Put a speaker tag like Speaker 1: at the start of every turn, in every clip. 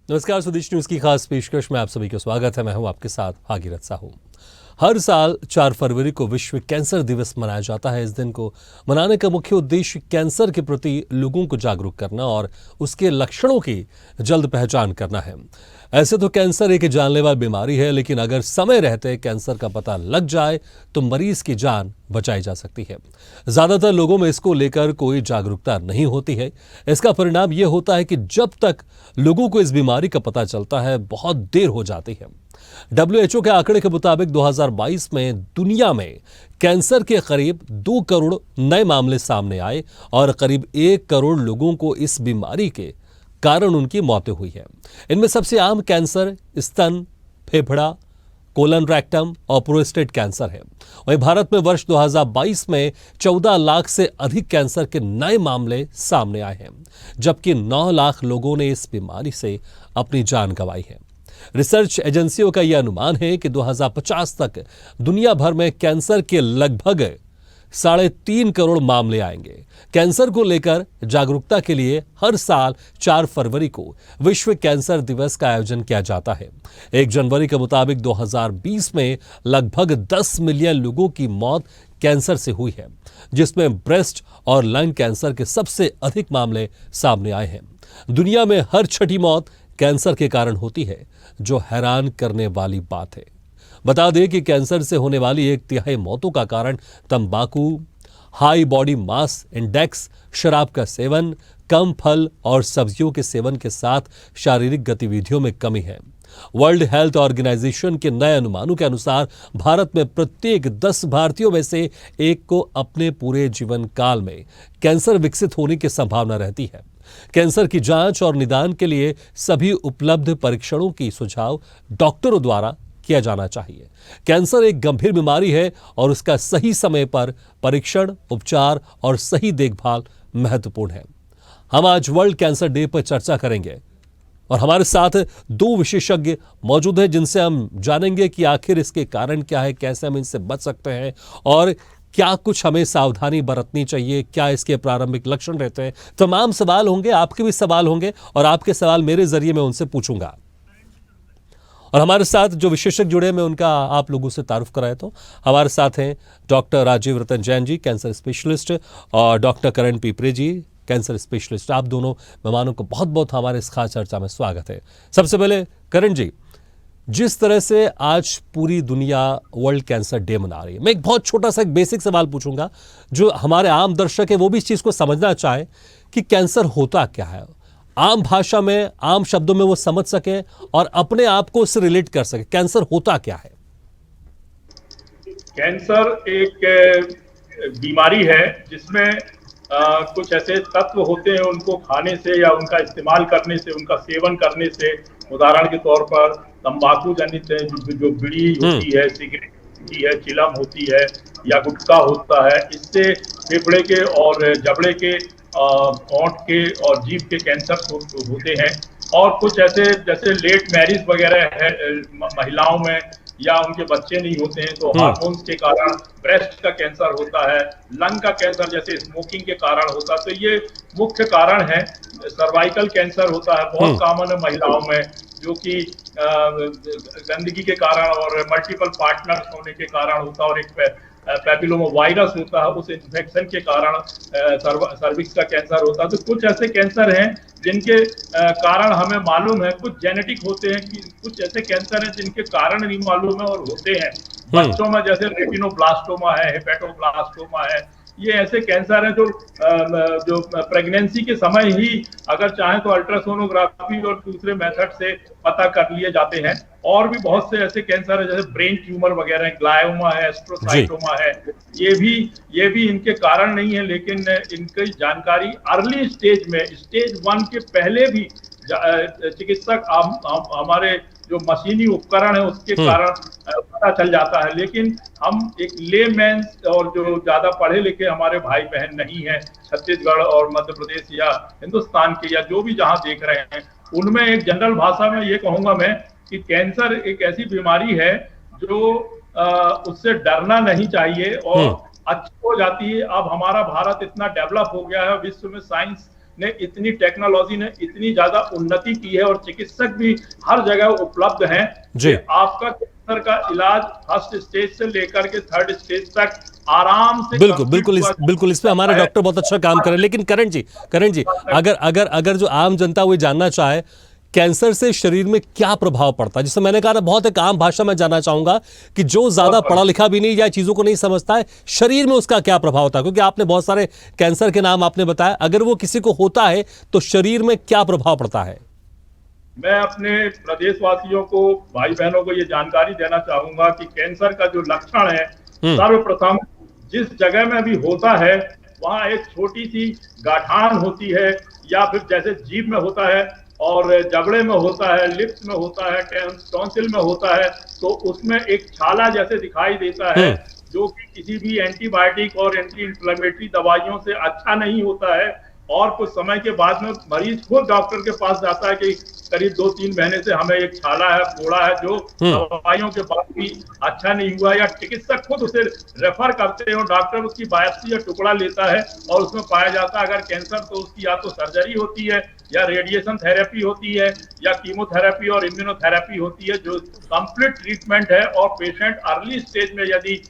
Speaker 1: नमस्कार, स्वदेश न्यूज की खास पेशकश में आप सभी का स्वागत है। मैं हूं आपके साथ भागीरथ साहू। हर साल 4 फरवरी को विश्व कैंसर दिवस मनाया जाता है। इस दिन को मनाने का मुख्य उद्देश्य कैंसर के प्रति लोगों को जागरूक करना और उसके लक्षणों की जल्द पहचान करना है। ऐसे तो कैंसर एक जानलेवा बीमारी है, लेकिन अगर समय रहते कैंसर का पता लग जाए तो मरीज की जान बचाई जा सकती है। ज्यादातर लोगों में इसको लेकर कोई जागरूकता नहीं होती है। इसका परिणाम यह होता है कि जब तक लोगों को इस बीमारी का पता चलता है बहुत देर हो जाती है। WHO के आंकड़े के मुताबिक 2022 में दुनिया में कैंसर के करीब 2 करोड़ नए मामले सामने आए और करीब 1 करोड़ लोगों को इस बीमारी के कारण उनकी मौतें हुई है। इनमें सबसे आम कैंसर स्तन, फेफड़ा, कोलन रेक्टम और प्रोस्टेट कैंसर है। वहीं भारत में वर्ष 2022 में 14 लाख से अधिक कैंसर के नए मामले सामने आए हैं, जबकि 9 लाख लोगों ने इस बीमारी से अपनी जान गंवाई है। रिसर्च एजेंसियों का यह अनुमान है कि 2050 तक दुनिया भर में कैंसर के लगभग 3.5 करोड़ मामले आएंगे। कैंसर को लेकर जागरूकता के लिए हर साल 4 फरवरी को विश्व कैंसर दिवस का आयोजन किया जाता है। 1 जनवरी के मुताबिक 2020 में लगभग 10 मिलियन लोगों की मौत कैंसर से हुई है, जिसमें ब्रेस्ट और लंग कैंसर के सबसे अधिक मामले सामने आए हैं। दुनिया में हर छठी मौत कैंसर के कारण होती है, जो हैरान करने वाली बात है। बता दें कि कैंसर से होने वाली 1/3 मौतों का कारण तंबाकू, हाई बॉडी मास इंडेक्स, शराब का सेवन, कम फल और सब्जियों के सेवन के साथ शारीरिक गतिविधियों में कमी है। वर्ल्ड हेल्थ ऑर्गेनाइजेशन के नए अनुमानों के अनुसार भारत में प्रत्येक 10 भारतीयों में से एक को अपने पूरे जीवन काल में कैंसर विकसित होने की संभावना रहती है। कैंसर की जांच और निदान के लिए सभी उपलब्ध परीक्षणों की सुझाव डॉक्टरों द्वारा किया जाना चाहिए। कैंसर एक गंभीर बीमारी है और उसका सही समय पर परीक्षण, उपचार और सही देखभाल महत्वपूर्ण है। हम आज वर्ल्ड कैंसर डे पर चर्चा करेंगे और हमारे साथ 2 विशेषज्ञ मौजूद हैं, जिनसे हम जानेंगे कि आखिर इसके कारण क्या है, कैसे हम इनसे बच सकते हैं और क्या कुछ हमें सावधानी बरतनी चाहिए, क्या इसके प्रारंभिक लक्षण रहते हैं। तमाम सवाल होंगे, आपके भी सवाल होंगे और आपके सवाल मेरे जरिए मैं उनसे पूछूंगा। और हमारे साथ जो विशेषज्ञ जुड़े, मैं उनका आप लोगों से तारुफ कराए तो हमारे साथ हैं डॉक्टर राजीव रतन जैन जी, कैंसर स्पेशलिस्ट, और डॉक्टर करण पिपरे जी, कैंसर स्पेशलिस्ट। आप दोनों मेहमानों को बहुत बहुत हमारे इस खास चर्चा में स्वागत है। सबसे पहले करण जी, जिस तरह से आज पूरी दुनिया वर्ल्ड कैंसर डे मना रही है, मैं एक बहुत छोटा सा एक बेसिक सवाल पूछूंगा जो हमारे आम दर्शक है वो भी इस चीज को समझना चाहे कि कैंसर होता क्या है, आम भाषा में, आम शब्दों में वो समझ सके और अपने आप को उससे रिलेट कर सके। कैंसर होता क्या है?
Speaker 2: कैंसर एक बीमारी है जिसमें कुछ ऐसे तत्व होते हैं, उनको खाने से या उनका इस्तेमाल करने से, उनका सेवन करने से, उदाहरण के तौर पर तंबाकू जनित जो बीड़ी होती है, सिगरेट होती है, चिलम होती है या गुटखा होता है, इससे फेफड़े के और जबड़े के, होंठ के और जीभ के कैंसर होते हैं। और कुछ ऐसे जैसे लेट मैरिज वगैरह है महिलाओं में, या उनके बच्चे नहीं होते हैं तो हार्मोन्स के कारण ब्रेस्ट का कैंसर होता है, लंग का कैंसर जैसे स्मोकिंग के कारण होता है। तो ये मुख्य कारण है। सर्वाइकल कैंसर होता है, बहुत कॉमन है महिलाओं में, जो कि गंदगी के कारण और मल्टीपल पार्टनर्स होने के कारण होता है, और एक पैपिलोमा वायरस होता है, उस इन्फेक्शन के कारण सर्विक्स का कैंसर होता है। तो कुछ ऐसे कैंसर हैं जिनके कारण हमें मालूम है, कुछ जेनेटिक होते हैं, कि कुछ ऐसे कैंसर हैं जिनके कारण नहीं मालूम है और होते हैं। बच्चों में जैसे रेटिनोब्लास्टोमा है, हेपेटोब्लास्टोमा है, ये ऐसे कैंसर हैं जो प्रेगनेंसी के समय ही अगर चाहें तो अल्ट्रासोनोग्राफी और दूसरे मेथड से पता कर लिए जाते हैं। और भी बहुत से ऐसे कैंसर है जैसे ब्रेन ट्यूमर वगैरह, ग्लायोमा है, एस्ट्रोसाइटोमा है, ये भी इनके कारण नहीं है, लेकिन इनकी जानकारी अर्ली स्टेज में, स्टेज 1 के पहले भी चिकित्सक हमारे जो मशीनी उपकरण है उसके कारण पता चल जाता है। लेकिन हम एक लेमैन और जो ज्यादा पढ़े लिखे हमारे भाई बहन नहीं है छत्तीसगढ़ और मध्य प्रदेश या हिंदुस्तान के, या जो भी जहां देख रहे हैं, उनमें एक जनरल भाषा में ये कहूंगा मैं कि कैंसर एक ऐसी बीमारी है जो उससे डरना नहीं चाहिए और अच्छी हो जाती है। अब हमारा भारत इतना डेवलप हो गया है, विश्व में साइंस ने इतनी टेक्नोलॉजी ने इतनी ज्यादा उन्नति की है और चिकित्सक भी हर जगह उपलब्ध हैं
Speaker 1: जी।
Speaker 2: कि आपका कैंसर का इलाज फर्स्ट स्टेज से लेकर के थर्ड स्टेज तक आराम से
Speaker 1: बिल्कुल इस पे हमारे डॉक्टर बहुत अच्छा काम कर रहे हैं। लेकिन करण जी अगर जो आम जनता वो जानना चाहे कैंसर से शरीर में क्या प्रभाव पड़ता है, जिससे मैंने कहा ना बहुत एक आम भाषा में जानना चाहूंगा कि जो ज्यादा पढ़ा लिखा भी नहीं या चीजों को नहीं समझता है, शरीर में उसका क्या प्रभाव होता है, क्योंकि आपने बहुत सारे कैंसर के नाम आपने बताया, अगर वो किसी को होता है तो शरीर में क्या प्रभाव पड़ता है?
Speaker 2: मैं अपने प्रदेशवासियों को, भाई बहनों को ये जानकारी देना चाहूंगा कि कैंसर का जो लक्षण है, सर्वप्रथम जिस जगह में भी होता है वहां एक छोटी सी गांठान होती है, या फिर जैसे जीभ में होता है और जबड़े में होता है, लिप्स में होता है, टॉन्सिल में होता है, तो उसमें एक छाला जैसे दिखाई देता है, जो कि किसी भी एंटीबायोटिक और एंटी इंफ्लेमेटरी दवाइयों से अच्छा नहीं होता है। और कुछ समय के बाद में मरीज खुद डॉक्टर के पास जाता है कि करीब 2-3 महीने से हमें एक छाला है, फोड़ा है, जो दवाइयों के बाद भी अच्छा नहीं हुआ, या चिकित्सक खुद उसे रेफर करते हैं और डॉक्टर उसकी बायोप्सी या टुकड़ा लेता है और उसमें पाया जाता है अगर कैंसर, तो उसकी या तो सर्जरी होती है या रेडिएशन थेरेपी होती है या कीमोथेरेपी और इम्यूनोथेरेपी होती है, जो कंप्लीट ट्रीटमेंट है। और पेशेंट अर्ली स्टेज में यदि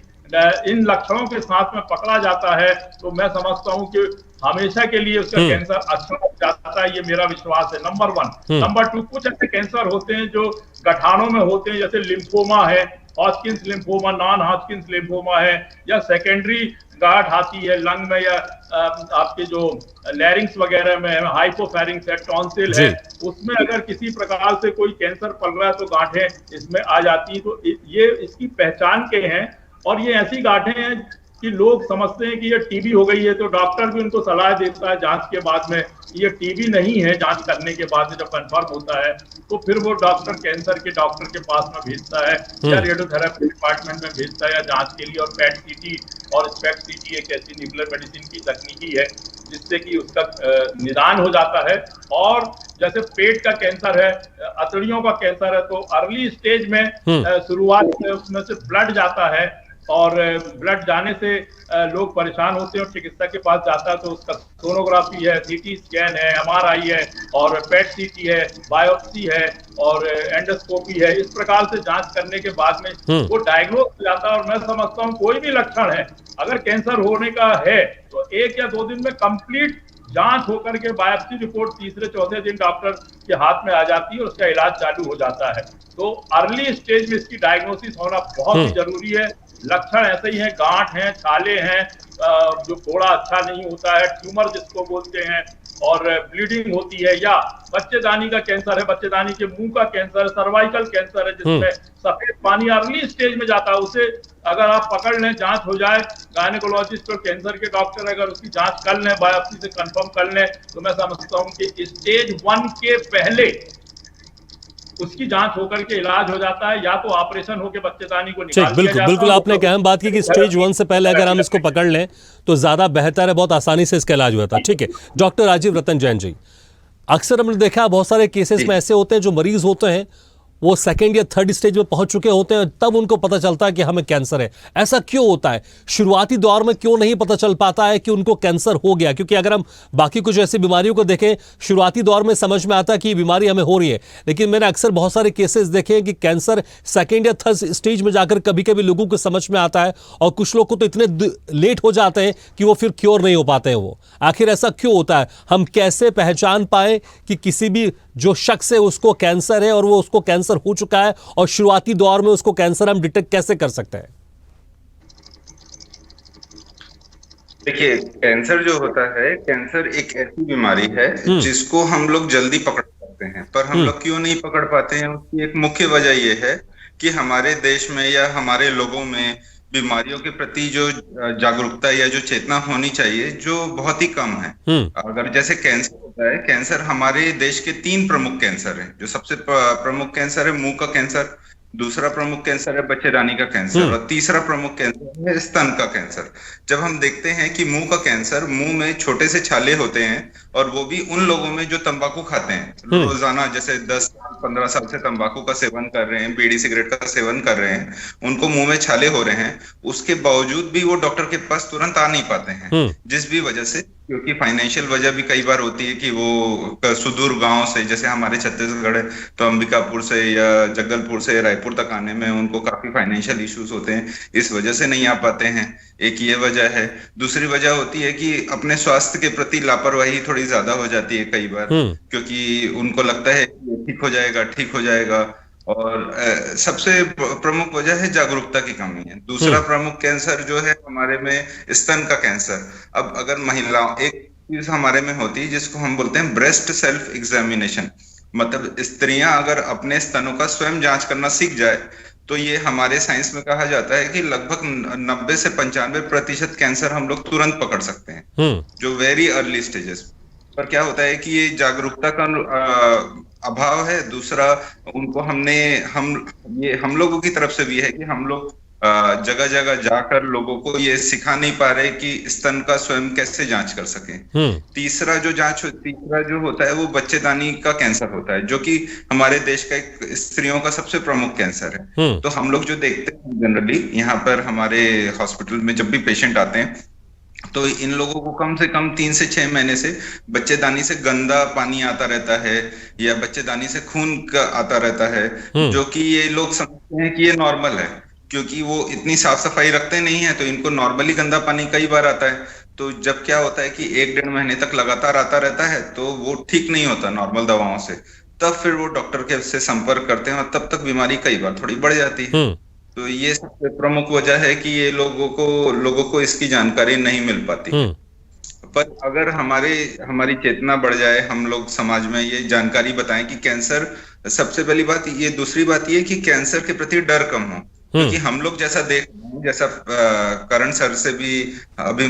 Speaker 2: इन लक्षणों के साथ में पकड़ा जाता है तो मैं समझता हूं कि हमेशा के लिए उसका कैंसर अच्छा हो जाता है, ये मेरा विश्वास है, नंबर 1। नंबर 2, कुछ ऐसे कैंसर होते हैं जो गठानों में होते हैं, जैसे लिम्फोमा है, हॉजकिंस लिम्फोमा, नॉन हॉजकिंस लिम्फोमा है, या सेकेंडरी गांठ आती है लंग में, या आपके जो लैरिंग्स वगैरह में हाइपोफेरिंग्स है, टॉन्सिल है, उसमें अगर किसी प्रकार से कोई कैंसर पल रहा है तो गांठें इसमें आ जाती है। तो ये इसकी पहचान के हैं, और ये ऐसी गांठें हैं कि लोग समझते हैं कि ये टीबी हो गई है, तो डॉक्टर भी उनको सलाह देता है जांच के बाद में ये टीबी नहीं है। जांच करने के बाद जब कंफर्म होता है तो फिर वो डॉक्टर कैंसर के डॉक्टर के पास में भेजता है या रेडियोथेरेपी डिपार्टमेंट में भेजता है या जांच के लिए। और पेट सीटी और स्पेक्ट सीटी एक ऐसी न्यूक्लियर मेडिसिन की तकनीकी है जिससे कि उसका निदान हो जाता है। और जैसे पेट का कैंसर है, अतड़ियों का कैंसर है, तो अर्ली स्टेज में शुरुआत में उसमें से ब्लड जाता है, और ब्लड जाने से लोग परेशान होते हैं और चिकित्सक के पास जाता है तो उसका सोनोग्राफी है, सीटी स्कैन है, एमआरआई है, और पेट सीटी है, बायोप्सी है, और एंडोस्कोपी है। इस प्रकार से जांच करने के बाद में वो डायग्नोज हो जाता है। और मैं समझता हूँ कोई भी लक्षण है, अगर कैंसर होने का है तो 1 या 2 दिन में कंप्लीट जांच होकर के बायोप्सी रिपोर्ट तीसरे चौथे दिन डॉक्टर के हाथ में आ जाती है और उसका इलाज चालू हो जाता है। तो अर्ली स्टेज में इसकी डायग्नोसिस होना बहुत ही जरूरी है। लक्षण ऐसे ही हैं, गांठ हैं, छाले हैं, जो फोड़ा अच्छा नहीं होता है, ट्यूमर जिसको बोलते हैं, और ब्लीडिंग होती है, या बच्चेदानी का कैंसर है, बच्चेदानी के मुंह का कैंसर है, सर्वाइकल कैंसर है जिसमें सफेद पानी अर्ली स्टेज में जाता है। उसे अगर आप पकड़ लें, जांच हो जाए, गायनेकोलॉजिस्ट और कैंसर के डॉक्टर अगर उसकी जांच कर लें, बायोप्सी से कंफर्म कर लें, तो मैं समझता हूं कि स्टेज 1 के पहले उसकी जांच होकर के इलाज हो जाता है, या तो ऑपरेशन होकर बच्चेदानी को निकाल दिया जाता है।
Speaker 1: बिल्कुल आपने एक अहम बात की कि स्टेज 1 से पहले अगर हम इसको पकड़ लें तो ज्यादा बेहतर है, बहुत आसानी से इसका इलाज होता है। ठीक है डॉक्टर राजीव रतन जैन जी, अक्सर हमने देखा बहुत सारे केसेस में ऐसे होते हैं जो मरीज होते हैं वो 2nd या 3rd स्टेज में पहुंच चुके होते हैं, तब उनको पता चलता है कि हमें कैंसर है। ऐसा क्यों होता है? शुरुआती दौर में क्यों नहीं पता चल पाता है कि उनको कैंसर हो गया? क्योंकि अगर हम बाकी कुछ ऐसी बीमारियों को देखें, शुरुआती दौर में समझ में आता है कि ये बीमारी हमें हो रही है, लेकिन मैंने अक्सर बहुत सारे केसेस देखे हैं कि कैंसर 2nd या 3rd स्टेज में जाकर कभी कभी लोगों को समझ में आता है, और कुछ लोग को तो इतने लेट हो जाते हैं कि वो फिर क्योर नहीं हो पाते हैं। वो आखिर ऐसा क्यों होता है? हम कैसे पहचान पाए कि किसी भी जो शख्स है उसको कैंसर है और वो उसको कैंसर हो चुका है, और शुरुआती दौर में उसको कैंसर हम डिटेक्ट कैसे कर सकते हैं?
Speaker 3: देखिए, कैंसर जो होता है, कैंसर एक ऐसी बीमारी है जिसको हम लोग जल्दी पकड़ सकते हैं, पर हम लोग क्यों नहीं पकड़ पाते हैं? उसकी एक मुख्य वजह यह है कि हमारे देश में या हमारे लोगों में बीमारियों के प्रति जो जागरूकता या जो चेतना होनी चाहिए, जो बहुत ही कम है। अगर जैसे कैंसर होता है, कैंसर हमारे देश के 3 प्रमुख कैंसर हैं। जो सबसे प्रमुख कैंसर है मुंह का कैंसर, दूसरा प्रमुख कैंसर है बच्चेदानी का कैंसर, और तीसरा प्रमुख कैंसर है स्तन का कैंसर। जब हम देखते हैं कि मुंह का कैंसर, मुंह में छोटे से छाले होते हैं, और वो भी उन लोगों में जो तंबाकू खाते हैं रोजाना, जैसे 10-15 साल से तंबाकू का सेवन कर रहे हैं, बीड़ी सिगरेट का सेवन कर रहे हैं, उनको मुंह में छाले हो रहे हैं, उसके बावजूद भी वो डॉक्टर के पास तुरंत आ नहीं पाते हैं, जिस भी वजह से क्योंकि फाइनेंशियल वजह भी कई बार होती है कि वो सुदूर गांव से, जैसे हमारे छत्तीसगढ़ है तो अंबिकापुर से या जगदलपुर से रायपुर तक आने में उनको काफी फाइनेंशियल इश्यूज होते हैं, इस वजह से नहीं आ पाते हैं। एक ये वजह है। दूसरी वजह होती है कि अपने स्वास्थ्य के प्रति लापरवाही थोड़ी ज्यादा हो जाती है कई बार, क्योंकि उनको लगता है कि ठीक हो जाएगा, ठीक हो जाएगा। और सबसे प्रमुख वजह है जागरूकता की कमी है। दूसरा प्रमुख कैंसर जो है हमारे में, स्तन का कैंसर। अब अगर महिलाओं, एक चीज हमारे में होती है जिसको हम बोलते हैं ब्रेस्ट सेल्फ एग्जामिनेशन, मतलब स्त्रियां अगर अपने स्तनों का स्वयं जांच करना सीख जाए तो ये हमारे साइंस में कहा जाता है कि लगभग 90 से 95% कैंसर हम लोग तुरंत पकड़ सकते हैं, जो वेरी अर्ली स्टेजेस। पर क्या होता है कि ये जागरूकता का अभाव है। दूसरा, उनको हम लोगों की तरफ से भी है कि हम लोग जगह जगह जाकर लोगों को ये सिखा नहीं पा रहे कि स्तन का स्वयं कैसे जांच कर सकें। तीसरा जो होता है वो बच्चेदानी का कैंसर होता है, जो कि हमारे देश का एक स्त्रियों का सबसे प्रमुख कैंसर है। तो हम लोग जो देखते हैं जनरली यहाँ पर हमारे हॉस्पिटल में जब भी पेशेंट आते हैं तो इन लोगों को कम से कम 3 से 6 महीने से बच्चेदानी से गंदा पानी आता रहता है या बच्चेदानी से खून का आता रहता है, जो कि ये लोग समझते हैं कि ये नॉर्मल है, क्योंकि वो इतनी साफ सफाई रखते नहीं है, तो इनको नॉर्मली गंदा पानी कई बार आता है। तो जब क्या होता है कि 1-1.5 महीने तक लगातार आता रहता है तो वो ठीक नहीं होता नॉर्मल दवाओं से, तब फिर वो डॉक्टर के से संपर्क करते हैं और तब तक बीमारी कई बार थोड़ी बढ़ जाती है। तो ये सबसे प्रमुख वजह है कि ये लोगों को इसकी जानकारी नहीं मिल पाती है। पर अगर हमारी चेतना बढ़ जाए, हम लोग समाज में ये जानकारी बताएं कि कैंसर, सबसे पहली बात ये, दूसरी बात ये कि कैंसर के प्रति डर कम हो, क्योंकि हम लोग जैसा जैसा करण सर से भी अभी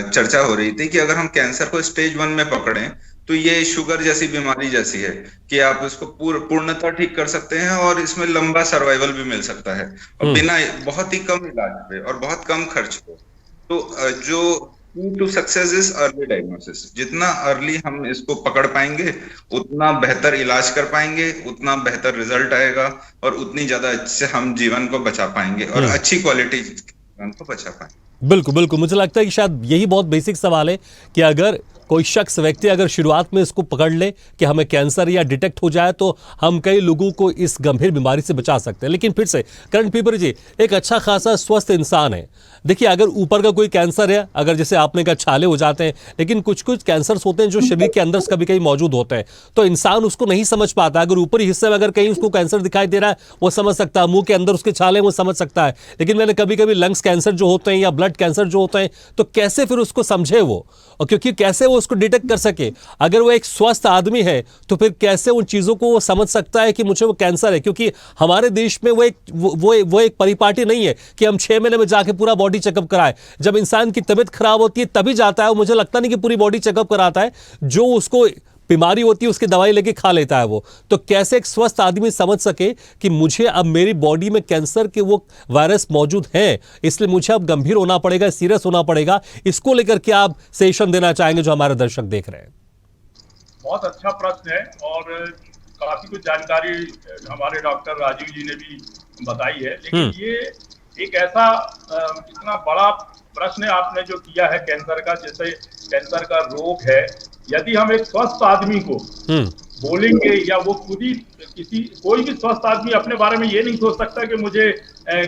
Speaker 3: चर्चा हो रही थी कि अगर हम कैंसर को स्टेज 1 में पकड़ें तो ये शुगर जैसी बीमारी जैसी है कि आप इसको पूर्णतः ठीक कर सकते हैं और इसमें लंबा सर्वाइवल भी मिल सकता है और बिना बहुत ही कम इलाज पे और बहुत कम खर्च पे। तो जो to success is early diagnosis. जितना अर्ली हम इसको पकड़ पाएंगे उतना बेहतर इलाज कर पाएंगे, उतना बेहतर रिजल्ट आएगा और उतनी ज्यादा अच्छे हम जीवन को बचा पाएंगे और अच्छी क्वालिटी जीवन को बचा पाएंगे।
Speaker 1: बिल्कुल बिल्कुल, मुझे लगता है कि शायद यही बहुत बेसिक सवाल है कि अगर कोई शख्स, व्यक्ति अगर शुरुआत में इसको पकड़ ले कि हमें कैंसर या डिटेक्ट हो जाए तो हम कई लोगों को इस गंभीर बीमारी से बचा सकते हैं। लेकिन फिर से करण पीपर जी एक अच्छा खासा स्वस्थ इंसान है, देखिए अगर ऊपर का कोई कैंसर है, अगर जैसे आपने कहा छाले हो जाते हैं, लेकिन कुछ कुछ कैंसर्स होते हैं जो शरीर के अंदर कभी कहीं मौजूद होते हैं, तो इंसान उसको नहीं समझ पाता। अगर ऊपरी हिस्से में अगर कहीं उसको कैंसर दिखाई दे रहा है वो समझ सकता है, मुंह के अंदर उसके छाले वो समझ सकता है, लेकिन मैंने कभी कभी लंग्स कैंसर जो होते हैं या ब्लड कैंसर जो होते हैं, तो कैसे फिर उसको समझे वो, और क्योंकि कैसे वो उसको डिटेक्ट कर सके। अगर वो एक स्वस्थ आदमी है तो फिर कैसे उन चीजों को वो समझ सकता है कि मुझे वो कैंसर है, क्योंकि हमारे देश में वो एक परिपाटी नहीं है कि हम 6 महीने में जाके पूरा बॉडी चेकअप कराए। जब इंसान की तबीयत खराब होती है तभी जाता है, मुझे लगता नहीं कि पूरी बॉडी चेकअप कराता है, जो उसको बीमारी होती है उसकी दवाई लेके खा लेता है वो। तो कैसे एक स्वस्थ आदमी समझ सके कि मुझे अब मेरी बॉडी में कैंसर के वो वायरस मौजूद है, इसलिए मुझे अब गंभीर होना पड़ेगा, सीरियस होना पड़ेगा। इसको लेकर क्या आप सजेशन देना चाहेंगे जो हमारे दर्शक देख रहे हैं?
Speaker 2: बहुत अच्छा प्रश्न है और काफी कुछ जानकारी हमारे डॉक्टर राजीव जी ने भी बताई है, लेकिन ये एक ऐसा इतना बड़ा प्रश्न आपने जो किया है कैंसर का, जैसे कैंसर का रोग है, यदि हम एक स्वस्थ आदमी को बोलेंगे या वो खुद ही कोई भी स्वस्थ आदमी अपने बारे में ये नहीं सोच सकता कि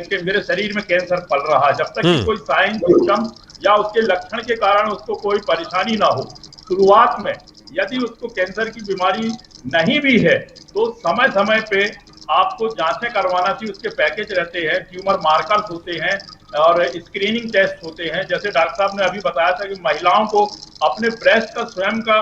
Speaker 2: कि मेरे शरीर में कैंसर पल रहा है, जब तक कि कोई साइन सिम्टम या उसके लक्षण के कारण उसको कोई परेशानी ना हो। शुरुआत में यदि उसको कैंसर की बीमारी नहीं भी है तो समय समय पे आपको जांचें करवाना चाहिए। उसके पैकेज रहते हैं, ट्यूमर मार्कर्स होते हैं और स्क्रीनिंग टेस्ट होते हैं। जैसे डॉक्टर साहब ने अभी बताया था कि महिलाओं को अपने ब्रेस्ट का स्वयं का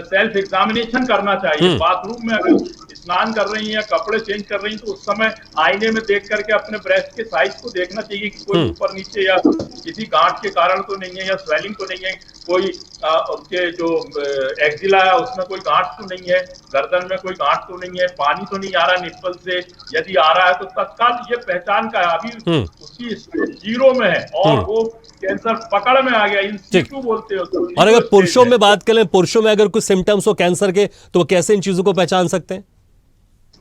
Speaker 2: सेल्फ एग्जामिनेशन करना चाहिए। बाथरूम में अगर स्नान कर रही हैं या कपड़े चेंज कर रही हैं तो उस समय आईने में देख करके अपने ब्रेस्ट के साइज को देखना चाहिए कि कोई ऊपर नीचे या किसी गांठ के कारण तो नहीं है या स्वेलिंग तो नहीं है, कोई उनके जो एक्जिला है उसमें कोई गांठ तो नहीं है, गर्दन में कोई गांठ तो नहीं है, पानी तो नहीं आ रहा निप्पल से, यदि आ रहा है तो तत्काल ये पहचान का है अभी उसकी 0 में है और वो कैंसर पकड़ में आ गया, इन सीटू बोलते हो। तो
Speaker 1: और अगर पुरुषों में बात करें, पुरुषों में अगर कुछ सिम्टम्स हो कैंसर के तो वो कैसे इन चीजों को पहचान सकते हैं?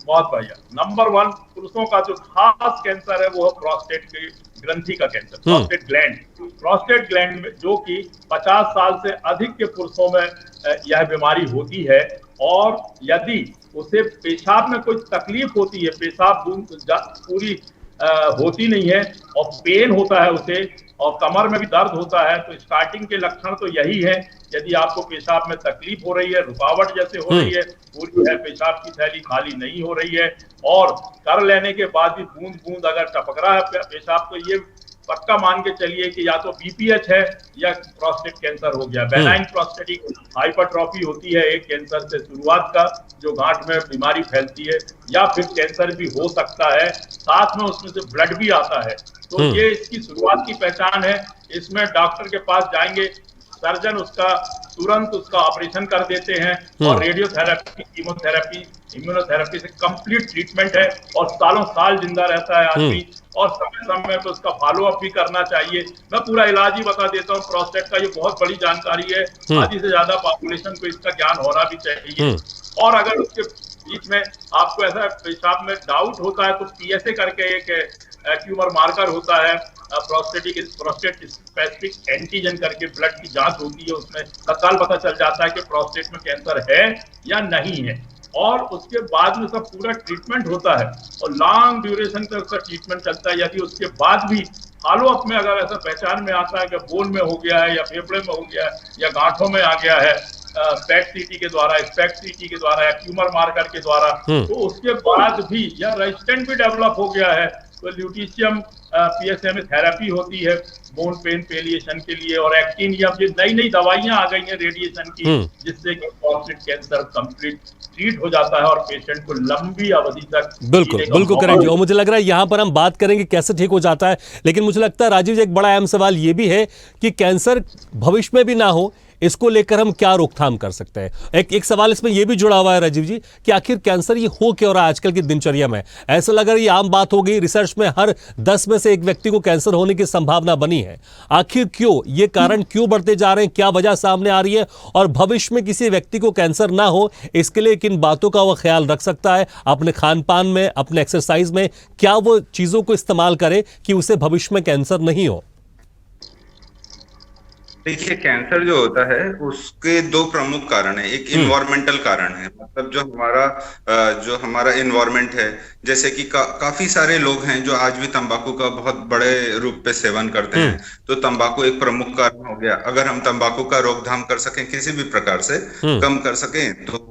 Speaker 2: बहुत बढ़िया। नंबर 1 पुरुषों का जो खास कैंसर है वो प्रोस्टेट की ग्रंथि का कैंसर, प्रोस्टेट ग्लैंड में, जो कि 50 साल से अधिक के पुरुषों में यह बीमारी होती है। और यदि उसे पेशाब में कोई तकलीफ होती है, पेशाब पूरी होती नहीं है और पेन होता है उसे, और कमर में भी दर्द होता है, तो स्टार्टिंग के लक्षण तो यही है। यदि आपको पेशाब में तकलीफ हो रही है, रुकावट जैसे हो रही है, पूरी है पेशाब की थैली खाली नहीं हो रही है, और कर लेने के बाद भी बूंद बूंद अगर टपक रहा है पेशाब, तो ये पक्का मान के चलिए कि या तो बीपीएच है या प्रोस्टेट कैंसर हो गया। बेनाइन प्रोस्टेटिक हाइपरट्रॉफी होती है एक कैंसर से शुरुआत का, जो गांठ में बीमारी फैलती है, या फिर कैंसर भी हो सकता है, साथ में उसमें से ब्लड भी आता है। तो ये इसकी शुरुआत की पहचान है। इसमें डॉक्टर के पास जाएंगे, सर्जन उसका तुरंत उसका ऑपरेशन कर देते हैं, और रेडियोथेरेपी, कीमोथेरेपी, इम्यूनोथेरेपी से कंप्लीट ट्रीटमेंट है, और सालों साल जिंदा रहता है आदमी। और समय समय पर उसका फॉलो अप भी करना चाहिए। मैं पूरा इलाज ही बता देता हूँ प्रोस्टेट का, ये बहुत बड़ी जानकारी है, आधी से ज्यादा पॉपुलेशन को इसका ज्ञान होना भी चाहिए। और अगर उसके बीच में आपको ऐसा पेशाब में डाउट होता है, तो पीएसए करके एक ट्यूमर मार्कर होता है, प्रोस्टेट स्पेसिफिक एंटीजन करके ब्लड की जांच होती है, उसमें तत्काल पता चल जाता है कि प्रोस्टेट में कैंसर है या नहीं है। और उसके बाद में सब पूरा ट्रीटमेंट होता है, और लॉन्ग ड्यूरेशन तक उसका ट्रीटमेंट चलता है। यदि उसके बाद भी फॉलो अप में अगर ऐसा पहचान में आता है कि बोन में हो गया है, या फेफड़े में हो गया है, या गांठों में आ गया है, पेट सीटी के द्वारा, स्पेक्ट सीटी के द्वारा, या ट्यूमर मार्कर के द्वारा, तो उसके बाद भी या रेजिस्टेंट भी डेवलप हो गया है, तो ल्यूटीशियम पीएसएमए थेरेपी होती है बोन पेन पेलिएशन के लिए, और एक्टिनियम, ये नई नई दवाइयां आ गई हैं रेडिएशन की, जिससे कि प्रोस्टेट कैंसर कंप्लीट ट्रीट हो जाता है, और पेशेंट को लंबी अवधि तक।
Speaker 1: बिल्कुल बिल्कुल करेक्ट जी। और मुझे लग रहा है यहाँ पर हम बात करेंगे कैसे ठीक हो जाता है, लेकिन मुझे लगता है राजीव जी एक बड़ा अहम सवाल ये भी है कि कैंसर भविष्य में भी ना हो, इसको लेकर हम क्या रोकथाम कर सकते हैं। एक सवाल इसमें यह भी जुड़ा हुआ है राजीव जी कि आखिर कैंसर ये हो क्यों रहा है आजकल की दिनचर्या में। ऐसा लग रहा है ये आम बात हो गई, रिसर्च में हर 10 में से एक व्यक्ति को कैंसर होने की संभावना बनी है। आखिर क्यों, ये कारण क्यों बढ़ते जा रहे हैं, क्या वजह सामने आ रही है, और भविष्य में किसी व्यक्ति को कैंसर ना हो इसके लिए किन बातों का वह ख्याल रख सकता है, अपने खान पान में, अपने एक्सरसाइज में क्या वो चीजों को इस्तेमाल करे कि उसे भविष्य में कैंसर नहीं हो।
Speaker 3: देखिए, कैंसर जो होता है उसके दो प्रमुख कारण है। एक इन्वायरमेंटल कारण है, मतलब जो हमारा इन्वायरमेंट है, जैसे कि काफी सारे लोग हैं जो आज भी तंबाकू का बहुत बड़े रूप पे सेवन करते हैं, तो तंबाकू एक प्रमुख कारण हो गया। अगर हम तंबाकू का रोकथाम कर सकें, किसी भी प्रकार से कम कर सकें, तो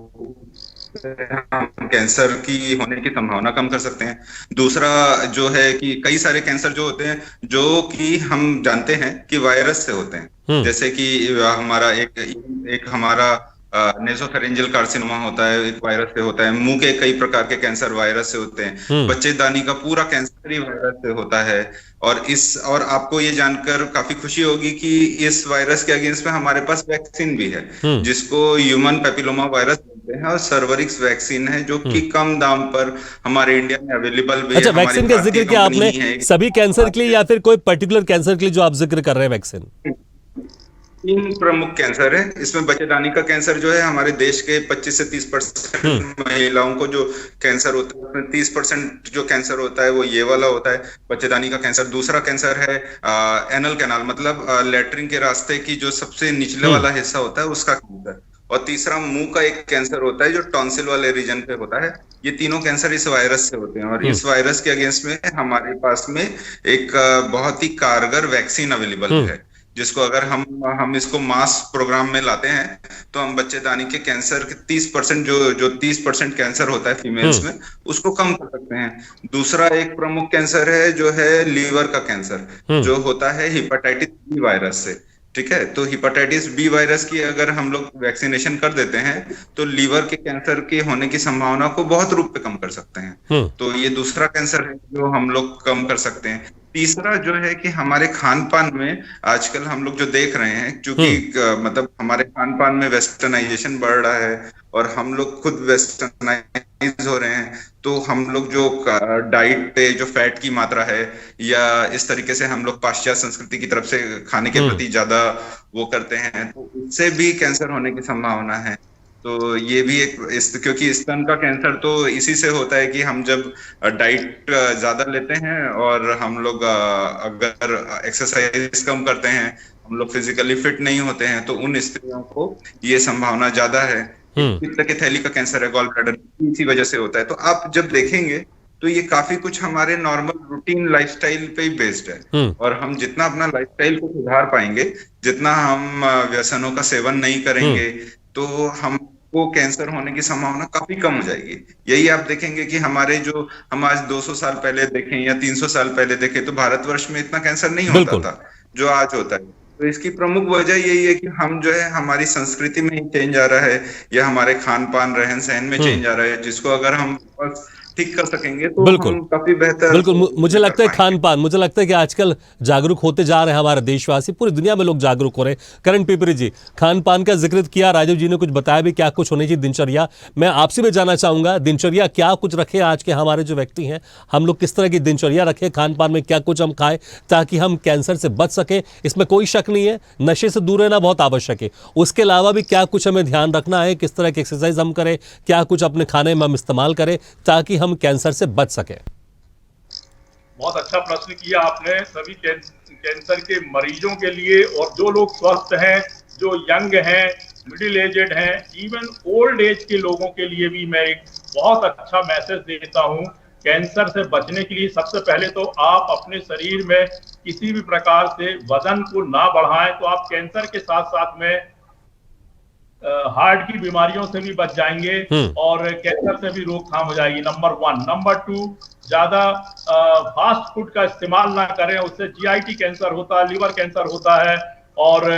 Speaker 3: हम कैंसर की होने की संभावना कम कर सकते हैं। दूसरा जो है कि कई सारे कैंसर जो होते हैं, जो कि हम जानते हैं कि वायरस से होते हैं, जैसे कि हमारा एक हमारा नेसोफेरेंजियल कार्सिनोमा होता है, एक वायरस से होता है। मुंह के कई प्रकार के कैंसर वायरस से होते हैं। बच्चेदानी का पूरा कैंसर ही वायरस से होता है। और आपको ये जानकर काफी खुशी होगी कि इस वायरस के अगेंस्ट में हमारे पास वैक्सीन भी है, जिसको ह्यूमन पैपिलोमा वायरस बोलते हैं, और सर्वरिक्स वैक्सीन है, जो कि कम दाम पर हमारे इंडिया में अवेलेबल भी है।
Speaker 1: अच्छा, वैक्सीन का जिक्र किया आपने, सभी कैंसर के लिए या फिर कोई पर्टिकुलर कैंसर के लिए जो आप जिक्र कर रहे हैं वैक्सीन?
Speaker 3: 3 प्रमुख कैंसर है इसमें। बच्चेदानी का कैंसर जो है, हमारे देश के 25 से 30% महिलाओं को जो कैंसर होता है, उसमें 30% जो कैंसर होता है वो ये वाला होता है, बच्चेदानी का कैंसर। दूसरा कैंसर है एनल कैनाल, मतलब लैट्रिन के रास्ते की जो सबसे निचले वाला हिस्सा होता है, उसका कैंसर। और तीसरा मुंह का एक कैंसर होता है जो टॉन्सिल वाले रीजन पे होता है। ये तीनों कैंसर इस वायरस से होते हैं, और इस वायरस के अगेंस्ट में हमारे पास में एक बहुत ही कारगर वैक्सीन अवेलेबल है, जिसको अगर हम इसको मास प्रोग्राम में लाते हैं, तो हम बच्चेदानी के कैंसर के 30% जो 30% कैंसर होता है फीमेल्स में, उसको कम कर सकते हैं। दूसरा एक प्रमुख कैंसर है जो है लीवर का कैंसर, जो होता है हेपेटाइटिस बी वायरस से। ठीक है, तो हेपेटाइटिस बी वायरस की अगर हम लोग वैक्सीनेशन कर देते हैं, तो लीवर के कैंसर के होने की संभावना को बहुत रूप पे कम कर सकते हैं। तो ये दूसरा कैंसर है जो हम लोग कम कर सकते हैं। तीसरा जो है कि हमारे खान पान में आजकल हम लोग जो देख रहे हैं, क्योंकि मतलब हमारे खान पान में वेस्टर्नाइजेशन बढ़ रहा है, और हम लोग खुद वेस्टर्नाइज हो रहे हैं, तो हम लोग जो डाइट पे जो फैट की मात्रा है, या इस तरीके से हम लोग पाश्चात्य संस्कृति की तरफ से खाने के प्रति ज्यादा वो करते हैं, तो उससे भी कैंसर होने की संभावना है। तो ये भी क्योंकि स्तन का कैंसर तो इसी से होता है कि हम जब डाइट ज्यादा लेते हैं और हम लोग अगर एक्सरसाइज कम करते हैं, हम लोग फिजिकली फिट नहीं होते हैं, तो उन स्त्रियों को ये संभावना ज्यादा है। पित्त की थैली का कैंसर है, गॉल ब्लैडर, इसी वजह से होता है। तो आप जब देखेंगे तो ये काफी कुछ हमारे नॉर्मल रूटीन लाइफस्टाइल पे ही बेस्ड है। और हम जितना अपना लाइफस्टाइल को सुधार पाएंगे, जितना हम व्यसनों का सेवन नहीं करेंगे, तो हमको कैंसर होने की संभावना काफी कम हो जाएगी। यही आप देखेंगे कि हम आज 200 साल पहले देखें या 300 साल पहले देखें, तो भारतवर्ष में इतना कैंसर नहीं होता था जो आज होता है। तो इसकी प्रमुख वजह यही है कि हम जो है हमारी संस्कृति में ही चेंज आ रहा है, या हमारे खान पान रहन सहन में चेंज आ रहा है, जिसको अगर हम बस ठीक कर सकेंगे तो हम काफी बेहतर।
Speaker 1: बिल्कुल, मुझे लगता है खान पान, मुझे लगता है कि आजकल जागरूक होते जा रहे हैं हमारे देशवासी, पूरी दुनिया में लोग जागरूक हो रहे हैं। करण पिपरी जी, खान पान का जिक्र किया, राजीव जी ने कुछ बताया भी क्या कुछ होनी चाहिए दिनचर्या। मैं आपसे भी जानना चाहूंगा, दिनचर्या क्या कुछ रखे आज के हमारे जो व्यक्ति हैं, हम लोग किस तरह की दिनचर्या रखें, खान पान में क्या कुछ हम खाएं ताकि हम कैंसर से बच सके। इसमें कोई शक नहीं है, नशे से दूर रहना बहुत आवश्यक है। उसके अलावा भी क्या कुछ हमें ध्यान रखना है, किस तरह की एक्सरसाइज हम करें, क्या कुछ अपने खाने में हम इस्तेमाल करें ताकि हम कैंसर से बच सके।
Speaker 2: बहुत अच्छा प्रश्न किया आपने। सभी कैंसर के मरीजों के लिए और जो लोग स्वस्थ हैं, जो यंग हैं, मिडिल एजेड हैं, इवन ओल्ड एज के लोगों के लिए भी मैं एक बहुत अच्छा मैसेज देता हूं। कैंसर से बचने के लिए सबसे पहले तो आप अपने शरीर में किसी भी प्रकार से वजन को ना बढ़ाएं, तो आप कैंसर के साथ साथ में हार्ट की बीमारियों से भी बच जाएंगे और कैंसर से भी रोकथाम हो जाएगी, नंबर 1। नंबर 2, ज्यादा फास्ट फूड का इस्तेमाल ना करें, उससे जीआईटी कैंसर होता है, लिवर कैंसर होता है। और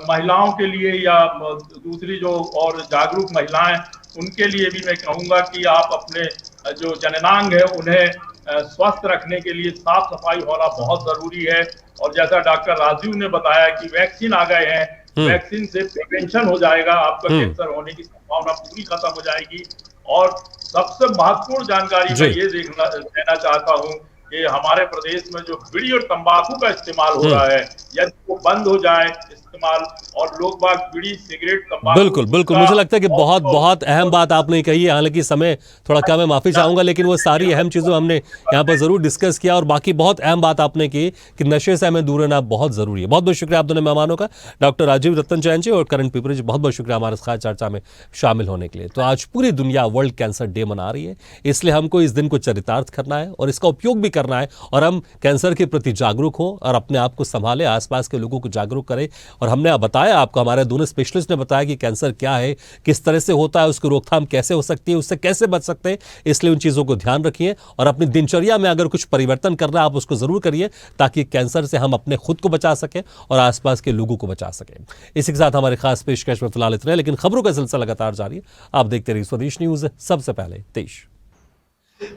Speaker 2: महिलाओं के लिए या दूसरी जो और जागरूक महिलाएं, उनके लिए भी मैं कहूंगा कि आप अपने जो जननांग है उन्हें स्वस्थ रखने के लिए साफ सफाई होना बहुत जरूरी है। और जैसा डॉक्टर राजीव ने बताया कि वैक्सीन आ गए हैं, वैक्सीन से प्रिवेंशन हो जाएगा, आपका कैंसर होने की संभावना पूरी खत्म हो जाएगी। और सबसे महत्वपूर्ण जानकारी मैं ये देना चाहता हूँ कि हमारे प्रदेश में जो बीड़ी और तंबाकू का इस्तेमाल हो रहा है, यदि वो बंद हो जाए इस्तेमाल, और लोग बाग बीड़ी सिगरेट तंबाकू।
Speaker 1: बिल्कुल बिल्कुल, मुझे लगता है कि बहुत बहुत अहम बात आपने कही है। हालांकि समय थोड़ा कम है, माफी चाहूंगा, लेकिन वो सारी अहम चीज़ों हमने यहाँ पर जरूर डिस्कस किया। और बाकी बहुत अहम बात आपने की कि नशे से हमें दूर रहना बहुत जरूरी है। बहुत बहुत शुक्रिया आप दोनों मेहमानों का, डॉक्टर राजीव रतन जैन जी और करण पिपरी जी, बहुत बहुत शुक्रिया हमारे खास चर्चा में शामिल होने के लिए। तो आज पूरी दुनिया वर्ल्ड कैंसर डे मना रही है, इसलिए हमको इस दिन को चरितार्थ करना है और इसका उपयोग भी करना है, और हम कैंसर के प्रति जागरूक हों और अपने आप को संभालें, आसपास के लोगों को जागरूक करें। और हमने बताया आपको, हमारे दोनों स्पेशलिस्ट ने बताया कि कैंसर क्या है, किस तरह से होता है, उसकी रोकथाम कैसे हो सकती है, उससे कैसे बच सकते हैं। इसलिए उन चीज़ों को ध्यान रखिए और अपनी दिनचर्या में अगर कुछ परिवर्तन करना है आप उसको जरूर करिए, ताकि कैंसर से हम अपने खुद को बचा सकें और आसपास के लोगों को बचा सकें। इसी के साथ हमारे खास पेशकश में फिलहाल इतना है, लेकिन खबरों का सिलसिला लगातार जारी है। आप देखते रहिए स्वदेश न्यूज, सबसे पहले देश।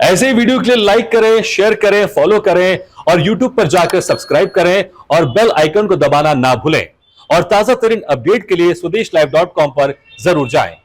Speaker 4: ऐसे ही वीडियो के लिए लाइक करें, शेयर करें, फॉलो करें और YouTube पर जाकर सब्सक्राइब करें और बेल आइकन को दबाना ना भूलें। और ताजा तरीन अपडेट के लिए स्वदेशलाइव.com पर जरूर जाएं।